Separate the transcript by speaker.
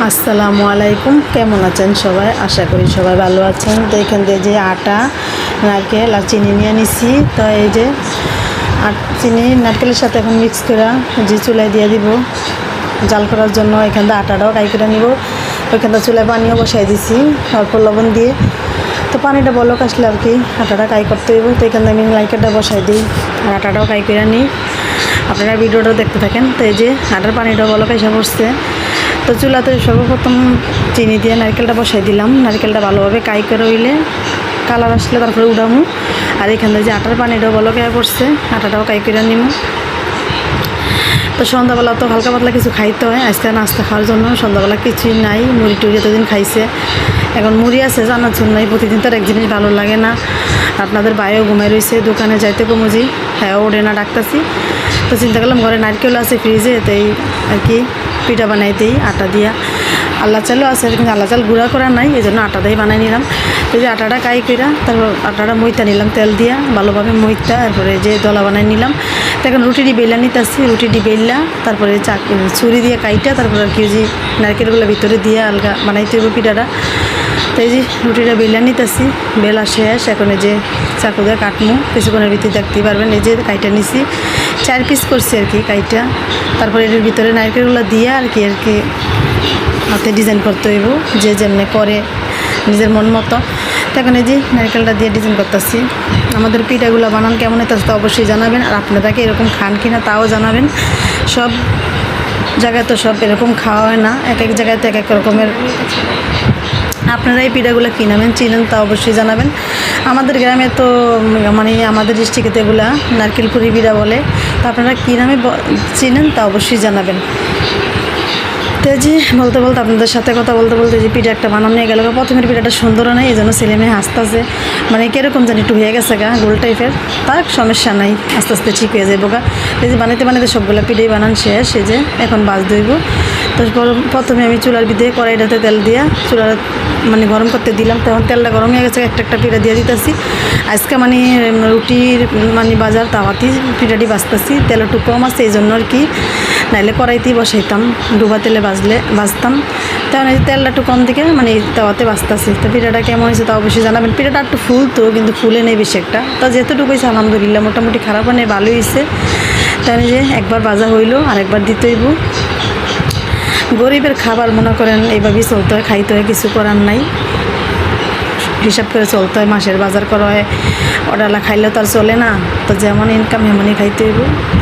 Speaker 1: আসসালামু আলাইকুম, কেমন আছেন সবাই? আশা করি সবাই ভালো আছেন। তো এখান থেকে যে আটা, নারকেল আর চিনি নিয়ে নিছি। তো এই যে চিনি নারকেলের সাথে এখন মিক্স করে যে চুলায় দিয়ে দিব জাল করার জন্য। এখান থেকে আটাটাও কাই করে নিব। ওইখান থেকে চুলায় পানিও বসাই দিছি অল্প লবণ দিয়ে। তো পানিটা বলক আসলে আর কি আটাটা কাই করতে হইব। তো এখান থেকে আমি নারকেলটা বসাই দিই আর আটাটাও কাই করে নিই। আপনারা ভিডিওটাও দেখতে থাকেন। তো এই যে আটার পানিটাও বলক এসে পড়ছে। তো চুলাতে সর্বপ্রথম চিনি দিয়ে নারকেলটা বসাই দিলাম। নারকেলটা ভালোভাবে কাই করে হইলে কালার আসলে তারপরে উঠামু। আর এখান থেকে যে আটার পানিটাও বলক এসে পড়ছে, আটাটাও কাই করে নিমু। তো সন্ধ্যাবেলা তো হালকা পাতলা কিছু খাইতে হয়। আজকে নাস্তা খাওয়ার জন্য সন্ধ্যাবেলা কিছুই নাই। মুড়ি টুড়ি এতদিন খাইছে, এখন মুড়ি আছে জানার নাই। প্রতিদিন তো আর এক জিনিস ভালো লাগে না। আপনাদের বাইরেও ঘুমাই রয়েছে, দোকানে যাইতে কমুজি, হ্যাঁ ওড়ে না ডাকতেছি। তো চিন্তা করলাম ঘরে নারকেল আছে ফ্রিজে, তাই আর কি পিঠা বানাই দিই আটা দিয়া। আল্লাহ চালও আছে কিন্তু আল্লাহ চাল গুঁড়া করা নাই, এই জন্য আটা দিয়ে বানাই নিলাম। তো যে আটাটা কাই কইরা তারপর আটাটা মইতা নিলাম তেল দিয়া ভালোভাবে মইতা, তারপরে যে দলা বানাই নিলাম। তো এখন রুটিটি বেলা নিতেছি, রুটিটি বেললা তারপরে ছুরি দিয়ে কাইটা তারপরে আর কি যে নারকেলগুলো ভিতরে দিয়ে আলগা বানাইতে হবে পিঠাটা। তো এই যে রুটিটা বেলা নিতেছি, বেলা শেষ। এখন এই যে চাকু দিয়ে কাটমু, কিছুক্ষণের ভিতরে দেখতেই পারবেন। এই যে কাইটা নিছি, 4 পিস করছি আর কি কাইটা। তারপরে এর ভিতরে নারকেলগুলো দিয়ে আর কি হাতে ডিজাইন করতে হইব, যে যেমনি করে নিজের মন মতো। তখন এই যে নারকেলটা দিয়ে ডিজাইন করতেছি। আমাদের পিঠাগুলো বানান কেমন হইতেছে তা অবশ্যই জানাবেন। আর আপনারা কি এরকম খান কিনা তাও জানাবেন। সব জায়গায় তো সব এরকম খাওয়া হয় না, এক এক জায়গায় তো এক এক রকমের। আপনারা এই পিঠাগুলো কী নামেন চিনেন তা অবশ্যই জানাবেন। আমাদের গ্রামে তো মানে আমাদের ডিস্ট্রিক্টে এগুলা নারকেলপুরি পিঠা বলে। তো আপনারা কী নামে চিনেন তা অবশ্যই জানাবেন। তো যে বলতে বলতে আপনাদের সাথে কথা বলতে বলতে যে পিঠা একটা বানানো নিয়ে গেল। প্রথমের পিঠাটা সুন্দরও নেই, এই জন্য ছেলে মেয়ে হাসতেছে, মানে কীরকম জানি একটু হয়ে গেছে গা গোল টাইপের। তার সমস্যা নাই, আস্তে আস্তে ঠিক হয়ে যাবো গা। এই যে বানাইতে বানাইতে সবগুলো পিঠাই বানান শেষ। এই যে এখন বাজ দইব। তো প্রথমে আমি চুলার ভিতরে কড়াইটাতে তেল দিয়া চুলার মানে গরম করতে দিলাম। তখন তেলটা গরম হয়ে গেছে, একটা একটা পিঠা দিয়ে দিতেছি। আজকে মানে রুটির মানে বাজার তাওয়াতি পিঠাটি বাজতেছি, তেল একটু কম আছে এই জন্য আর কি, নাইলে কড়াইতেই বসাইতাম, ডুবা তেলে বাজতাম। তখন এই তেলটা একটু কম দিকে মানে তাওয়াতে বাজতেছি। তো পিঠাটা কেমন হয়েছে তা অবশ্যই জানাবেন। পিঠাটা একটু ফুলতো কিন্তু ফুলে নেই বেশি একটা। তো যেহেতুটুকু হয়েছে আলহামদুলিল্লাহ, মোটামুটি খারাপ নেই, ভালোই হয়েছে। তাহলে যে একবার বাজা হইলো আর একবার দিতে হইব। গরিবের খাবার মনে করেন এইভাবেই চলতে হয়, খাইতে হয়, কিছু করার নাই। হিসাব করে চলতে হয়, মাসের বাজার করা হয়। ওটা খাইলে তো আর চলে না। তো যেমন ইনকাম এমনই খাইতে হইব।